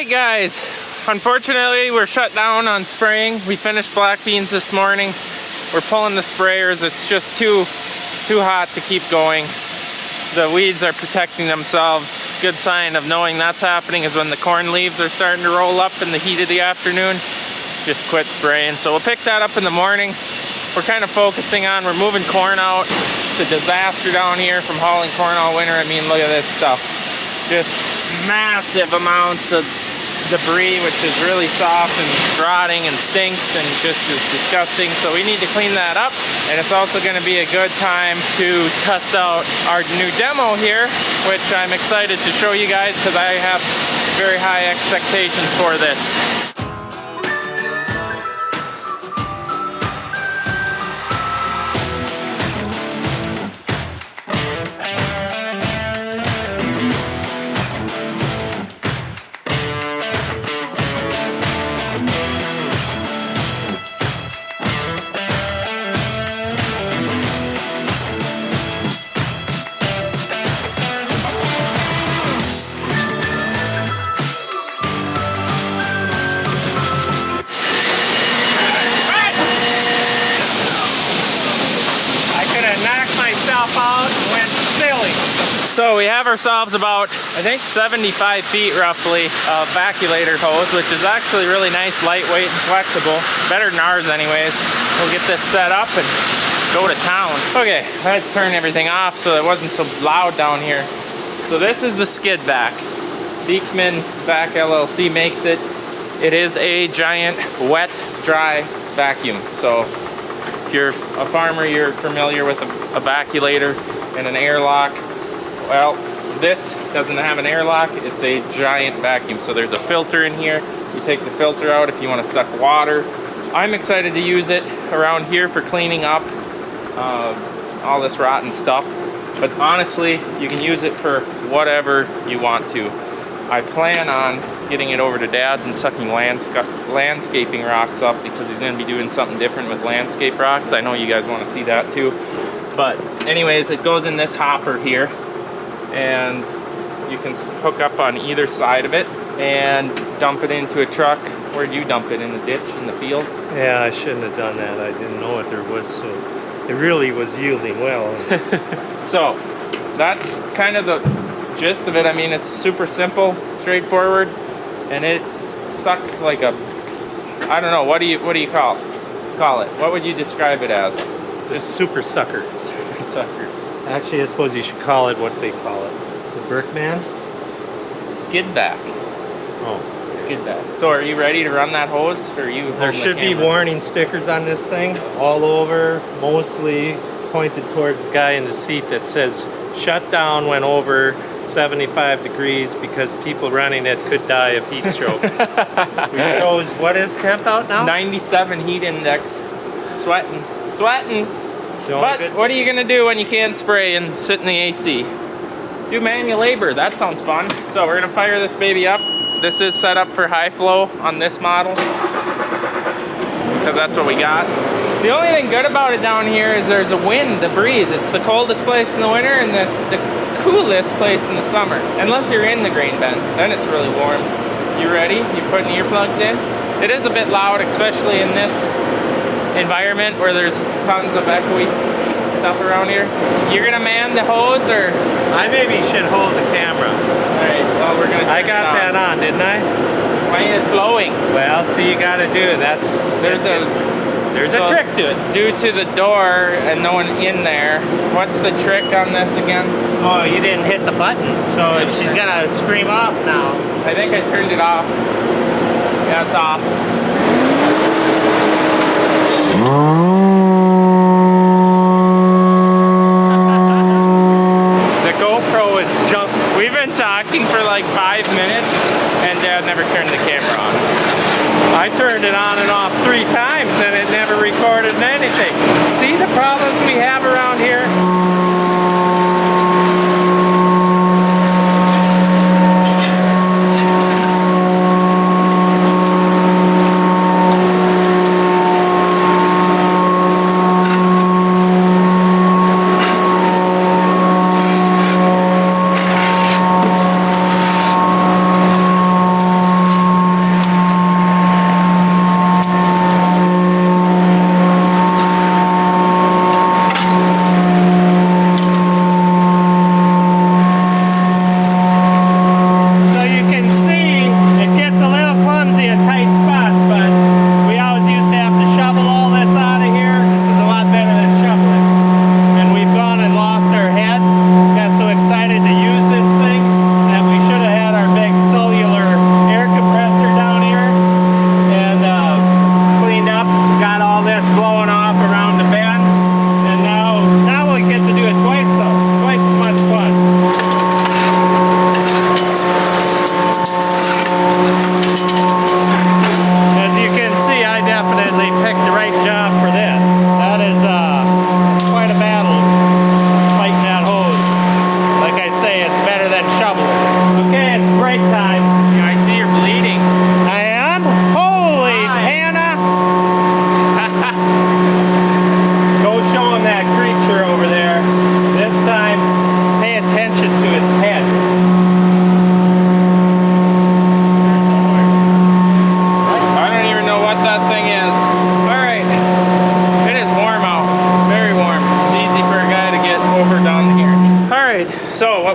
Alright guys, unfortunately we're shut down on spraying. We finished black beans this morning. We're pulling the sprayers. It's just too hot to keep going. The weeds are protecting themselves. Good sign of knowing that's happening is when the corn leaves are starting to roll up in the heat of the afternoon. Just quit spraying. So we'll pick that up in the morning. We're kind of focusing on, we're moving corn out. It's a disaster down here from hauling corn all winter. I mean, look at this stuff. Just massive amounts of debris, which is really soft and rotting and stinks and just is disgusting. So we need to clean that up. And it's also going to be a good time to test out our new demo here, which I'm excited to show you guys because I have very high expectations for this. So we have ourselves about, I think 75 feet roughly of vaculator hose, which is actually really nice, lightweight and flexible. Better than ours anyways. We'll get this set up and go to town. Okay, I had to turn everything off so it wasn't so loud down here. So this is the skid vac. Beekman Vac LLC makes it. It is a giant wet, dry vacuum. So if you're a farmer, you're familiar with a vaculator and an airlock. Well, this doesn't have an airlock. It's a giant vacuum. So there's a filter in here. You take the filter out if you want to suck water. I'm excited to use it around here for cleaning up all this rotten stuff. But honestly, you can use it for whatever you want to. I plan on getting it over to Dad's and sucking landscaping rocks up because he's going to be doing something different with landscape rocks. I know you guys want to see that too. But anyways, it goes in this hopper here. And you can hook up on either side of it and dump it into a truck. Where'd you dump it? In the ditch, in the field? Yeah, I shouldn't have done that. I didn't know what there was, so it really was yielding well. So that's kind of the gist of it. I mean, it's super simple, straightforward, and it sucks like a, I don't know, what do you call it? What would you describe it as? The super sucker. Super sucker. Actually, I suppose you should call it what they call it. The Beekman? Skid vac. Oh. Skid vac. So are you ready to run that hose? Or are you There should be warning stickers on this thing all over, mostly pointed towards the guy in the seat that says shut down when over 75 degrees because people running it could die of heat stroke. We chose, what is temp out now? 97 heat index. Sweating. But what are you going to do when you can't spray and sit in the AC? Do manual labor. That sounds fun. So we're going to fire this baby up. This is set up for high flow on this model because that's what we got. The only thing good about it down here is there's a wind, the breeze. It's the coldest place in the winter and the coolest place in the summer. Unless you're in the grain bin. Then it's really warm. You ready? You putting earplugs in? It is a bit loud, especially in this environment where there's tons of echoey stuff around here. You're gonna man the hose, or I maybe should hold the camera. Alright, well we're gonna I got that on, didn't I? Why is it flowing? Well, so you gotta do it. There's a trick to it. Due to the door and no one in there, what's the trick on this again? Oh, you didn't hit the button, so she's gonna scream off now. I think I turned it off. Yeah, it's off. The GoPro is jumping. We've been talking for like 5 minutes and Dad never turned the camera on. I turned it on and off 3 times and it never recorded anything. See the problems we have around here?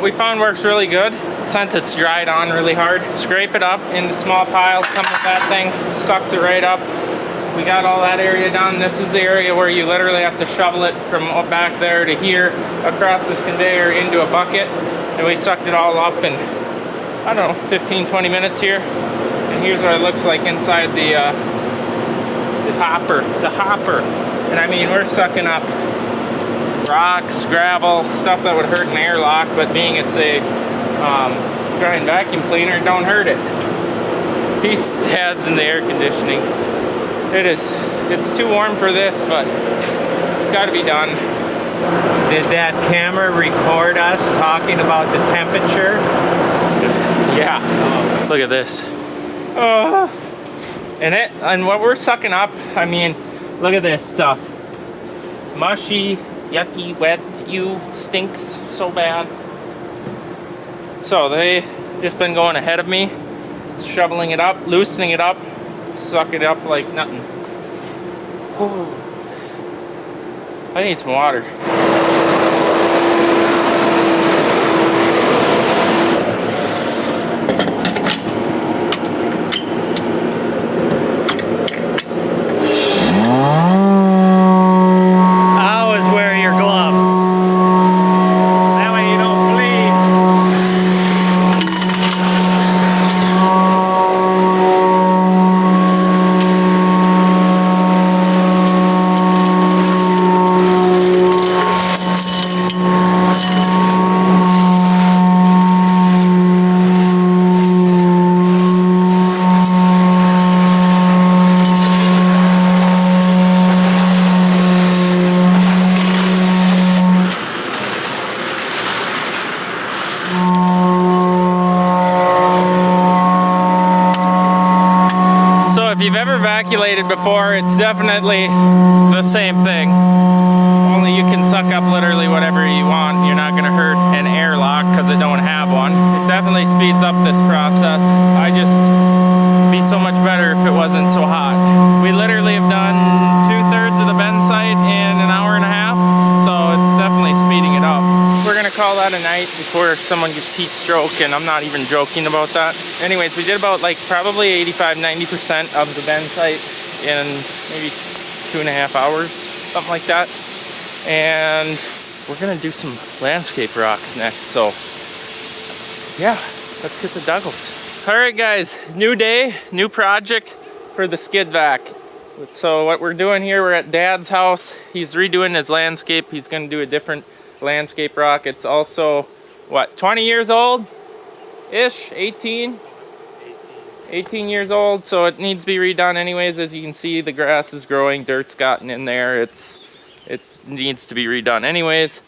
we found works really good since it's dried on really hard. Scrape it up into small piles, come with that thing, sucks it right up. We got all that area done. This is the area where you literally have to shovel it from back there to here, across this conveyor into a bucket. And we sucked it all up in, I don't know, 15-20 minutes here. And here's what it looks like inside the hopper. And I mean, we're sucking up rocks, gravel, stuff that would hurt an airlock, but being it's a giant vacuum cleaner, don't hurt it. Peace, Dad's in the air conditioning. It's too warm for this, but it's got to be done. Did that camera record us talking about the temperature? Yeah. Look at this. And what we're sucking up, I mean, look at this stuff. It's mushy, yucky, wet, stinks so bad. So they just been going ahead of me, shoveling it up, loosening it up, suck it up like nothing. I need some water. If you've ever vacuolated before, it's definitely the same thing. Only you can suck up literally whatever you want. You're not gonna hurt an airlock because it don't have one. It definitely speeds up this process. It'd be so much better if it wasn't so hot. We literally have done 2/3 of the bend site in an hour and a half, so it's definitely speeding it up. We're gonna call that a night before someone gets heat stroke, and I'm not even joking about that. Anyways, we did about like probably 85-90% of the bend site in maybe 2.5 hours, something like that. And we're gonna do some landscape rocks next, so yeah, let's get the Douglas. All right guys, new day, new project for the skid vac. So what we're doing here, we're at Dad's house. He's redoing his landscape. He's gonna do a different landscape rock. It's also, what, 20 years old? Ish, 18 years old, so it needs to be redone anyways. As you can see, the grass is growing, dirt's gotten in there. It needs to be redone anyways.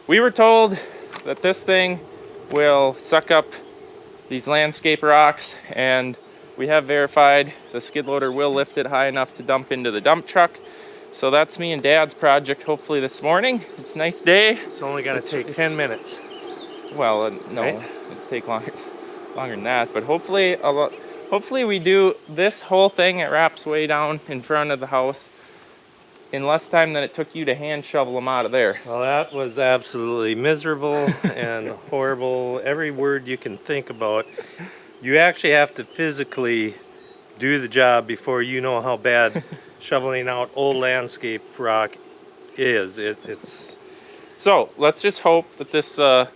We were told that this thing will suck up these landscape rocks, and we have verified the skid loader will lift it high enough to dump into the dump truck. So that's me and Dad's project, hopefully this morning. It's a nice day. It's only gonna take 10 minutes. Well, no, right? It'll take longer than that, but hopefully we do this whole thing. It wraps way down in front of the house in less time than it took you to hand shovel them out of there. Well, that was absolutely miserable and horrible. Every word you can think about. You actually have to physically do the job before you know how bad shoveling out old landscape rock is. So let's just hope that this what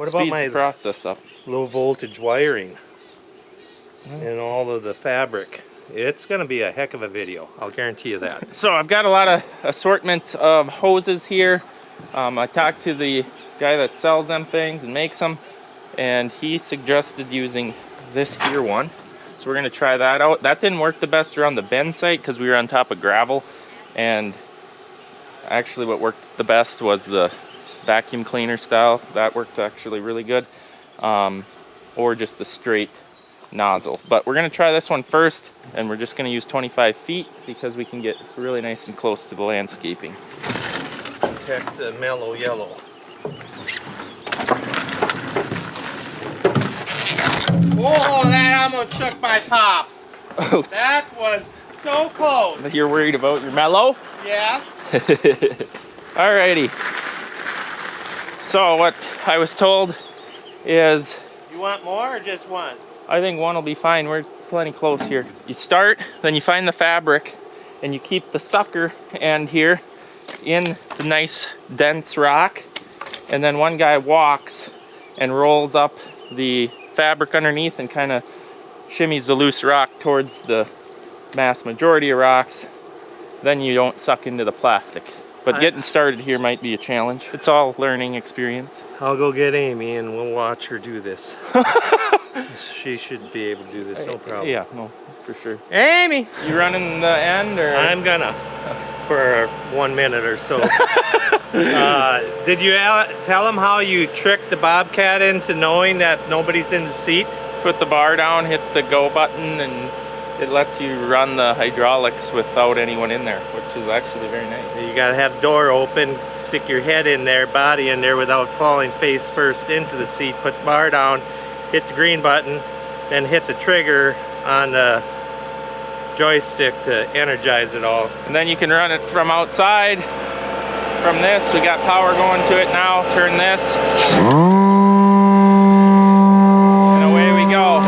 about my the process up. Low voltage wiring and all of the fabric? It's going to be a heck of a video, I'll guarantee you that. So I've got a lot of assortment of hoses here. I talked to the guy that sells them things and makes them, and he suggested using this here one. So we're going to try that out. That didn't work the best around the bend site because we were on top of gravel, and actually what worked the best was the vacuum cleaner style. That worked actually really good, or just the straight nozzle. But we're going to try this one first, and we're just going to use 25 feet because we can get really nice and close to the landscaping. Protect the mellow yellow. Whoa, that almost shook my pop. Oh. That was so close. You're worried about your mellow? Yes. Alrighty. So what I was told is, You want more or just one? I think one will be fine. We're plenty close here. You start, then you find the fabric, and you keep the sucker end here in the nice dense rock, and then one guy walks and rolls up the fabric underneath and kind of shimmies the loose rock towards the mass majority of rocks. Then you don't suck into the plastic. But getting started here might be a challenge. It's all learning experience. I'll go get Amy and we'll watch her do this. She should be able to do this, no problem. Yeah, no, for sure. Amy! You running the end, or? I'm gonna, for 1 minute or so. Did you tell him how you tricked the Bobcat into knowing that nobody's in the seat? Put the bar down, hit the go button, and it lets you run the hydraulics without anyone in there, which is actually very nice. You gotta have door open, stick your head in there, body in there without falling face first into the seat, put the bar down, hit the green button, then hit the trigger on the joystick to energize it all. And then you can run it from outside. From this, we got power going to it now. Turn this. And away we go.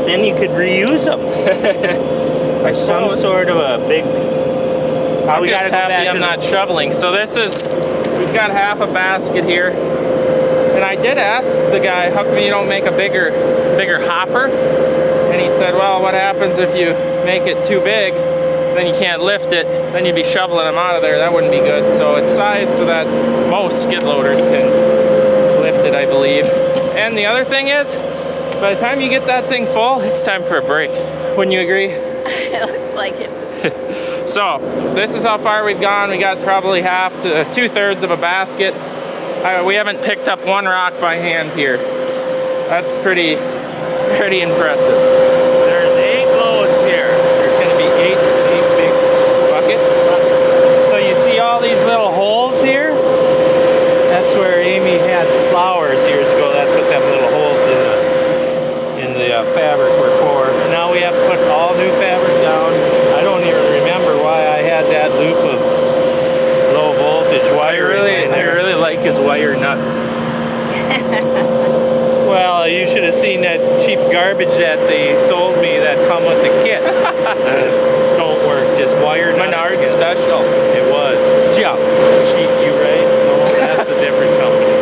Then you could reuse them. By some sort of a big... I'm just happy I'm not shoveling. So this is, we've got half a basket here. And I did ask the guy, how come you don't make a bigger hopper? And he said, well, what happens if you make it too big? Then you can't lift it. Then you'd be shoveling them out of there. That wouldn't be good. So it's sized so that most skid loaders can lift it, I believe. And the other thing is, by the time you get that thing full, it's time for a break. Wouldn't you agree? It looks like it. So, this is how far we've gone. We got probably half to 2/3 of a basket. We haven't picked up one rock by hand here. That's pretty impressive. There's 8 loads here. There's going to be 8 big buckets. So you see all these little holes here? That's where Amy had flowers years ago. That's what them little holes in the fabric were for. Now we have to put all new fabric down. I don't even remember why I had that loop of low voltage wire. I really like his wire nuts. Well, you should have seen that cheap garbage that they sold me that come with the kit. Don't work, just wire nuts. Menard Special. It was. Yeah. Cheap, you right? No, that's a different company.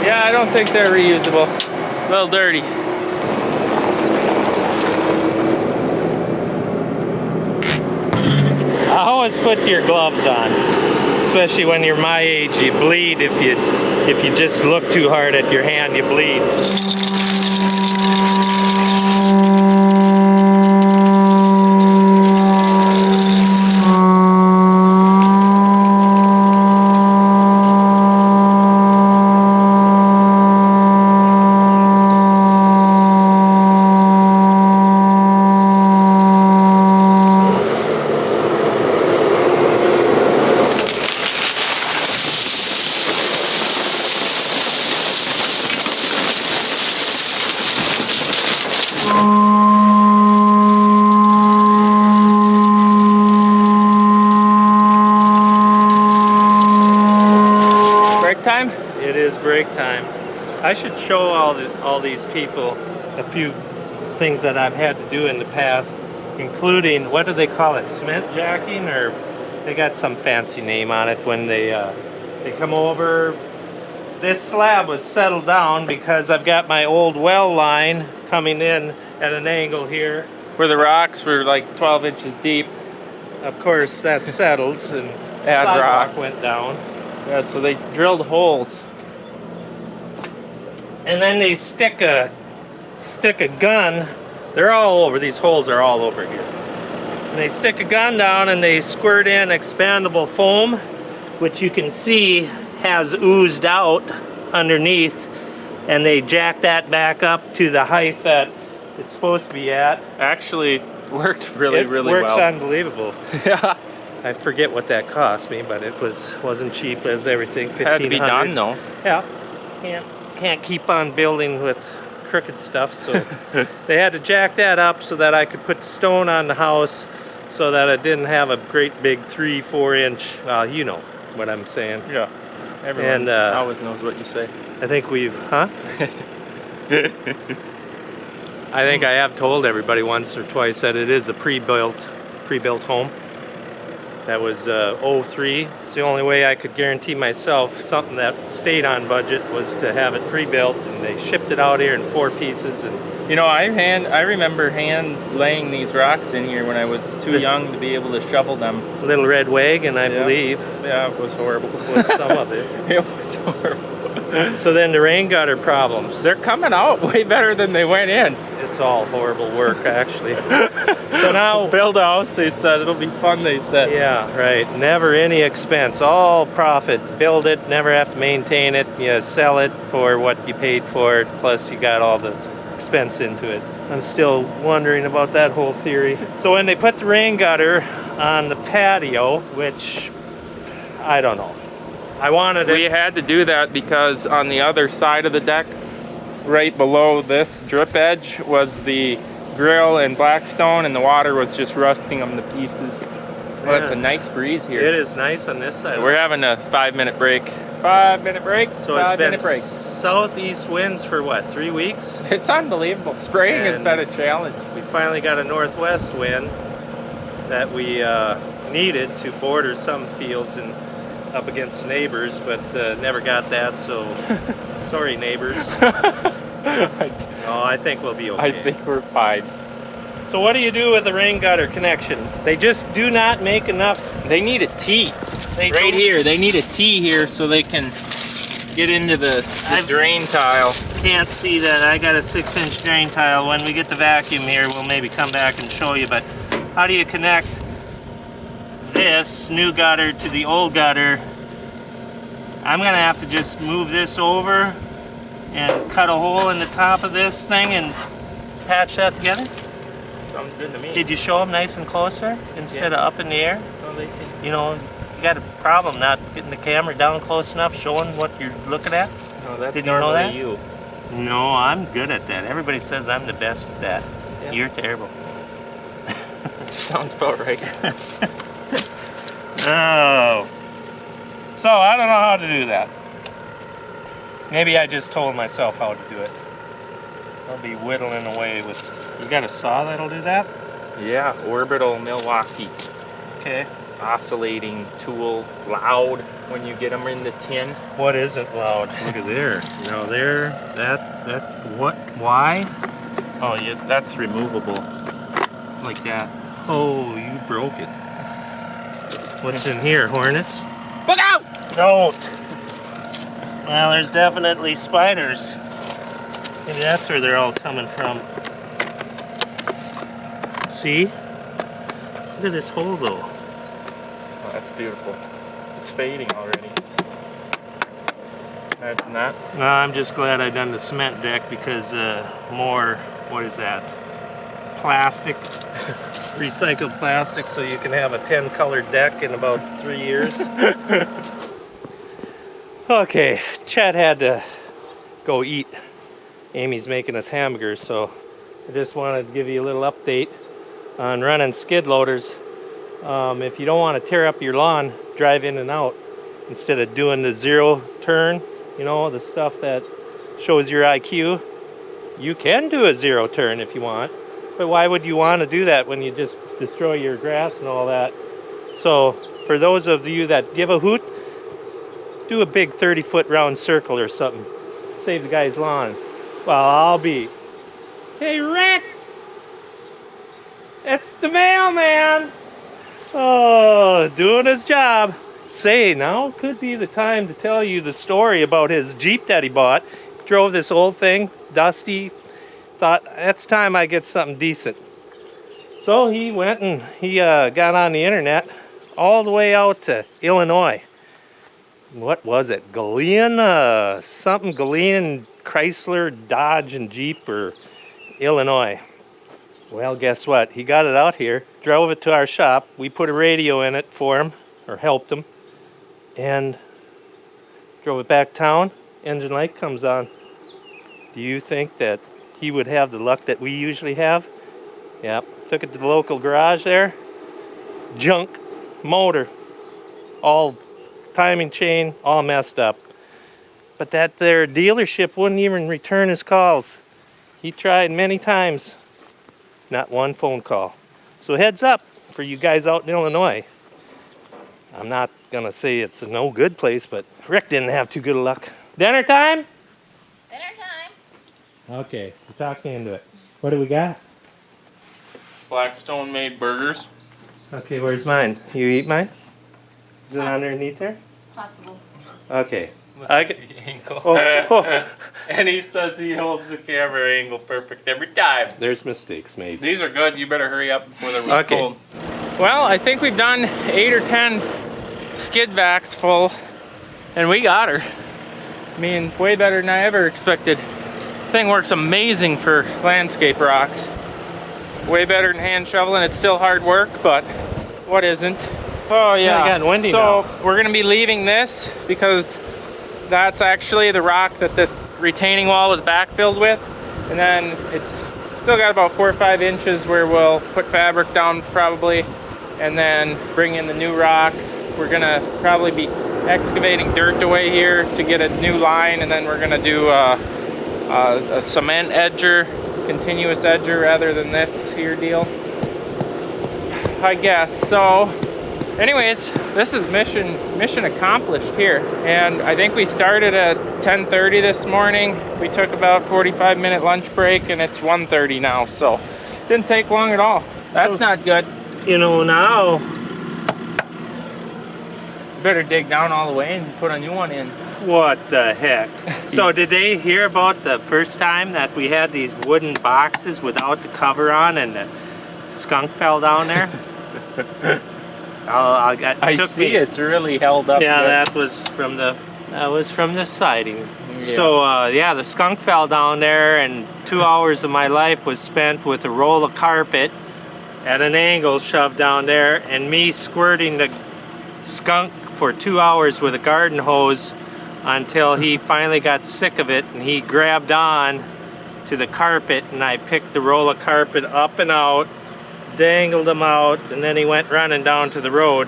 Yeah, I don't think they're reusable. A little dirty. Always put your gloves on, especially when you're my age. You bleed if you just look too hard at your hand. You bleed. time? It is break time. I should show all these people a few things that I've had to do in the past, including, what do they call it, cement jacking, or they got some fancy name on it when they come over. This slab was settled down because I've got my old well line coming in at an angle here. Where the rocks were like 12 inches deep. Of course, that settles and Add sidewalk rocks. went down. Yeah, so they drilled holes. And then they stick a gun. They're all over. These holes are all over here. And they stick a gun down and they squirt in expandable foam, which you can see has oozed out underneath. And they jack that back up to the height that it's supposed to be at. Actually worked really It well. works unbelievable. Yeah. I forget what that cost me, but it wasn't cheap as everything. Had to be done though. Yeah. Can't keep on building with crooked stuff, so they had to jack that up so that I could put the stone on the house so that it didn't have a great big 3-4 inch, you know what I'm saying. Yeah. Everyone And, always knows what you say. I think I think I have told everybody once or twice that it is a pre-built home. That was 03. It's the only way I could guarantee myself something that stayed on budget was to have it pre-built, and they shipped it out here in 4 pieces. And You know, I remember hand laying these rocks in here when I was too young to be able to shovel them. Little Red Wagon, I believe, Yeah, it was horrible. was some of it. It was horrible. So then the rain gutter problems. They're coming out way better than they went in. It's all horrible work, actually. So now, Build a house, they said. It'll be fun, they said. yeah, right. Never any expense, all profit. Build it, never have to maintain it. You sell it for what you paid for it, plus you got all the expense into it. I'm still wondering about that whole theory. So when they put the rain gutter on the patio, which I don't know, I wanted We it. had to do that because on the other side of the deck, right below this drip edge, was the grill and Blackstone, and the water was just rusting them to pieces. Well, it's a nice breeze here. It is nice on this side. We're having a 5-minute break. 5-minute break. So it's been 5-minute break. southeast winds for what, 3 weeks? It's unbelievable. Spraying has And been a challenge. We finally got a northwest wind that we needed to border some fields and up against neighbors, but never got that, so sorry neighbors. Oh, I think we'll be okay. I think we're fine. So what do you do with the rain gutter connection? They just do not make enough. They need a T They right don't- here. They need a T here so they can get into the drain tile. Can't see that. I got a 6-inch drain tile. When we get the vacuum here, we'll maybe come back and show you, but how do you connect this new gutter to the old gutter? I'm gonna have to just move this over and cut a hole in the top of this thing and patch that together. Sounds good to me. Did you show them nice and closer instead of up in the air? Oh, they see. You know, you got a problem not getting the camera down close enough, showing what you're looking at. No, that's Did you know normally that? you. No, I'm good at that. Everybody says I'm the best at that. Yeah. You're terrible. Sounds about right. Oh. So I don't know how to do that. Maybe I just told myself how to do it. I'll be whittling away with. You got a saw that'll do that? Yeah, Orbital Milwaukee. Okay. Oscillating tool, loud when you get them in the tin. What isn't loud? Look at there. No, there. That. What? Why? Oh, yeah, that's removable. Like that. Oh, you broke it. What's in here? Hornets? Look out! Don't. Well, there's definitely spiders. Maybe that's where they're all coming from. See? Look at this hole though. Oh, that's beautiful. It's fading already. Imagine that. No, I'm just glad I done the cement deck because more, what is that? Plastic. Recycled plastic so you can have a 10-colored deck in about 3 years. Okay, Chad had to go eat. Amy's making us hamburgers, so I just wanted to give you a little update on running skid loaders. If you don't want to tear up your lawn, drive in and out instead of doing the 0 turn, you know, the stuff that shows your IQ. You can do a 0 turn if you want, but why would you want to do that when you just destroy your grass and all that? So for those of you that give a hoot, do a big 30-foot round circle or something. Save the guy's lawn. Well, I'll be. Hey, Rick! It's the mailman! Oh, doing his job. Say, now could be the time to tell you the story about his Jeep that he bought. Drove this old thing, dusty. Thought, it's time I get something decent. So he went and he got on the internet all the way out to Illinois. What was it? Galena, something Galena, Chrysler, Dodge, and Jeep, or Illinois. Well, guess what? He got it out here, drove it to our shop. We put a radio in it for him, or helped him, and drove it back town. Engine light comes on. Do you think that he would have the luck that we usually have? Yep. Took it to the local garage there. Junk motor, all timing chain, all messed up. But that their dealership wouldn't even return his calls. He tried many times. Not one phone call. So heads up for you guys out in Illinois. I'm not gonna say it's a no good place, but Rick didn't have too good of luck. Dinner time? Dinner time. Okay, we're talking into it. What do we got? Blackstone made burgers. Okay, where's mine? You eat mine? Is it underneath there? It's possible. Okay. Angle. Oh. And he says he holds the camera angle perfect every time. There's mistakes made. These are good. You better hurry up before they're really Okay. cold. Well, I think we've done 8 or 10 skid vacs full, and we got her. I mean, way better than I ever expected. Thing works amazing for landscape rocks. Way better than hand shoveling. It's still hard work, but what isn't? Oh yeah. it got windy so now. we're gonna be leaving this because that's actually the rock that this retaining wall was backfilled with, and then it's still got about 4 or 5 inches where we'll put fabric down probably, and then bring in the new rock. We're gonna probably be excavating dirt away here to get a new line, and then we're gonna do a cement edger, continuous edger rather than this here deal, I guess. So anyways, this is mission accomplished here, and I think we started at 10:30 this morning. We took about 45-minute lunch break, and it's 1:30 now, so it didn't take long at all. That's not good. You know, now Better dig down all the way and put a new one in. what the heck? So did they hear about the first time that we had these wooden boxes without the cover on and the skunk fell down there? I see it's really held up. Yeah, good. that was from the siding. Yeah. So yeah, the skunk fell down there, and 2 hours of my life was spent with a roll of carpet at an angle shoved down there, and me squirting the skunk for 2 hours with a garden hose until he finally got sick of it, and he grabbed on to the carpet, and I picked the roll of carpet up and out, dangled him out, and then he went running down to the road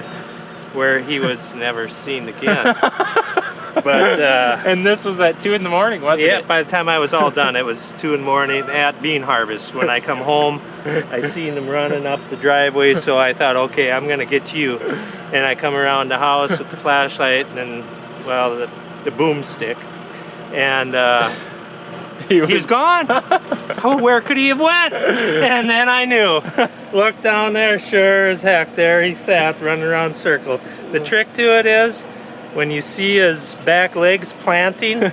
where he was never seen again. But and this was at 2 in the morning, wasn't yeah, it? by the time I was all done, it was 2 in the morning at bean harvest. When I come home, I seen him running up the driveway, so I thought, okay, I'm gonna get you. And I come around the house with the flashlight and then, well, the boomstick, and he was gone. Oh, where could he have went? And then I knew. Look down there, sure as heck, there he sat running around in a circle. The trick to it is, when you see his back legs planting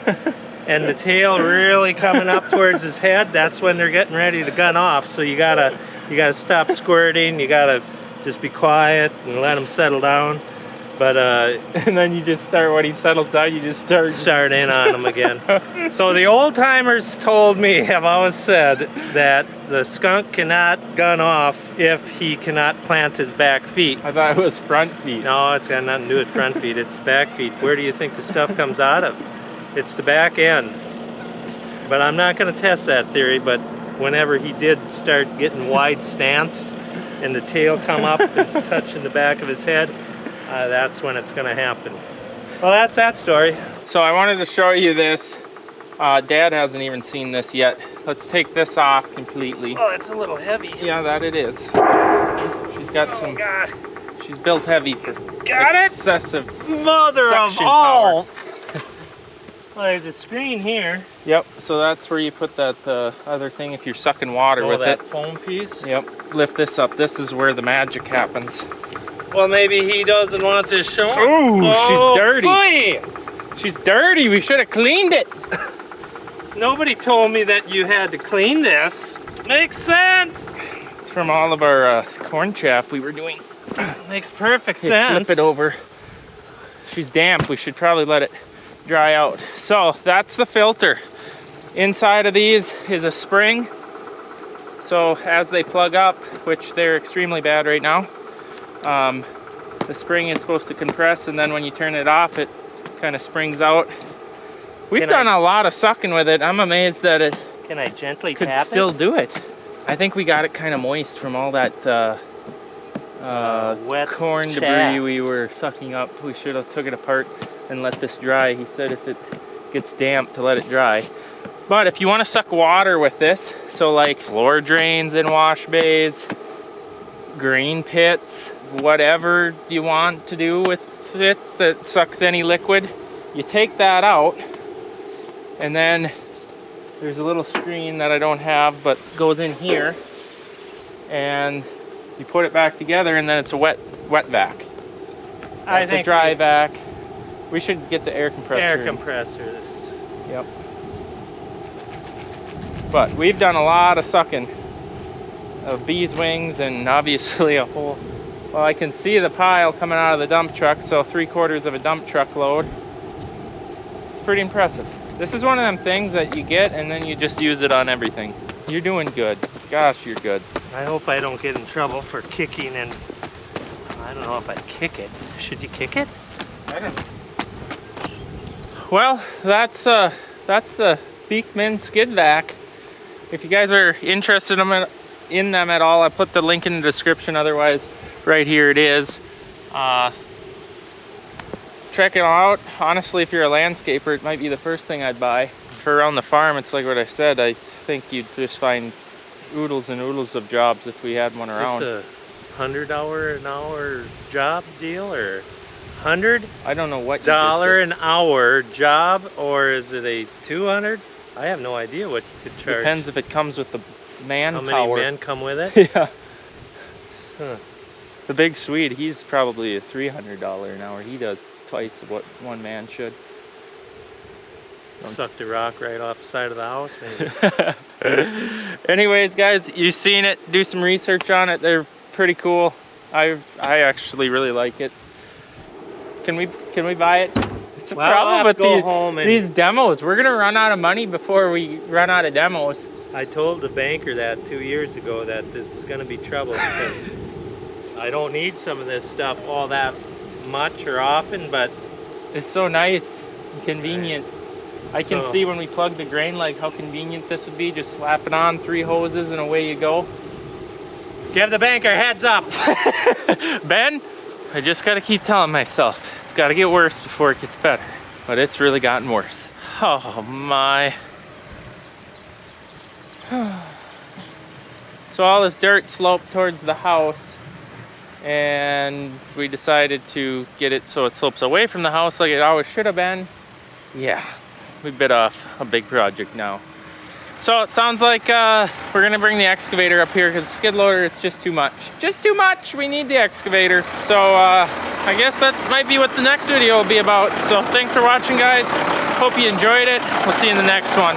and the tail really coming up towards his head, that's when they're getting ready to gun off. So you gotta stop squirting. You gotta just be quiet and let him settle down. But and then you just start, when he settles down, you just start in on him again. So the old timers told me, have always said, that the skunk cannot gun off if he cannot plant his back feet. I thought it was front feet. No, it's got nothing to do with front feet, it's back feet. Where do you think the stuff comes out of? It's the back end. But I'm not going to test that theory, but whenever he did start getting wide stanced and the tail come up and touching the back of his head, that's when it's going to happen. Well, that's that story. So I wanted to show you this. Dad hasn't even seen this yet. Let's take this off completely. Oh, it's a little heavy. Yeah, that it is. She's got some. God. She's built heavy for Got excessive Mother of suction all. power. Well, there's a screen here. Yep. So that's where you put that other thing if you're sucking water with that it. foam piece. Yep. Lift this up. This is where the magic happens. Well, maybe he doesn't want this shown. Ooh, she's dirty. Boy. She's dirty. We should have cleaned it. Nobody told me that you had to clean this. Makes sense. It's from all of our corn chaff we were doing. Makes perfect Here, sense. flip it over. She's damp. We should probably let it dry out. So that's the filter. Inside of these is a spring. So as they plug up, which they're extremely bad right now, the spring is supposed to compress, and then when you turn it off, it kind of springs out. We've done a lot of sucking with it. I'm amazed that it Can I gently could tap still it? do it. I think we got it kind of moist from all that Wet corn chaff. debris we were sucking up. We should have took it apart and let this dry. He said if it gets damp to let it dry. But if you want to suck water with this, so like floor drains in wash bays, grain pits, whatever you want to do with it that sucks any liquid, you take that out, and then there's a little screen that I don't have but goes in here, and you put it back together, and then it's a wet vac. That's a dry vac. We should get the air compressor. Air compressor. Yep. But we've done a lot of sucking of bees' wings, and obviously a whole, well, I can see the pile coming out of the dump truck, so 3/4 of a dump truck load. It's pretty impressive. This is one of them things that you get and then you just use it on everything. You're doing good. Gosh, you're good. I hope I don't get in trouble for kicking, and I don't know if I'd kick it. Should you kick it? I don't know. Well, that's the Beekman skid vac. If you guys are interested in them at all, I put the link in the description. Otherwise, right here it is. Check it out. Honestly, if you're a landscaper, it might be the first thing I'd buy. For around the farm, it's like what I said. I think you'd just find oodles and oodles of jobs if we had one around. Is this a $100 an hour job deal, or $100 I don't know what you just said. an hour job, or is it a 200? I have no idea what you could charge. Depends if it comes with the manpower. How many men come with it? Yeah. Huh. The big Swede, he's probably a $300 an hour. He does twice of what one man should. Suck the rock right off the side of the house, maybe. Anyways, guys, you've seen it. Do some research on it. They're pretty cool. I actually really like it. Can we buy it? It's a problem with these demos. We're gonna run out of money before we run out of demos. I told the banker that 2 years ago that this is gonna be trouble because I don't need some of this stuff all that much or often, but It's so nice and convenient. I can see when we plug the grain, like how convenient this would be. Just slap it on, 3 hoses, and away you go. give the banker a heads up. Ben, I just gotta keep telling myself, it's gotta get worse before it gets better. But it's really gotten worse. Oh my. So all this dirt sloped towards the house, and we decided to get it so it slopes away from the house like it always should have been. Yeah, we bit off a big project now. So it sounds like we're gonna bring the excavator up here because the skid loader, it's just too much. Just too much, we need the excavator. So I guess that might be what the next video will be about. So thanks for watching, guys. Hope you enjoyed it. We'll see you in the next one.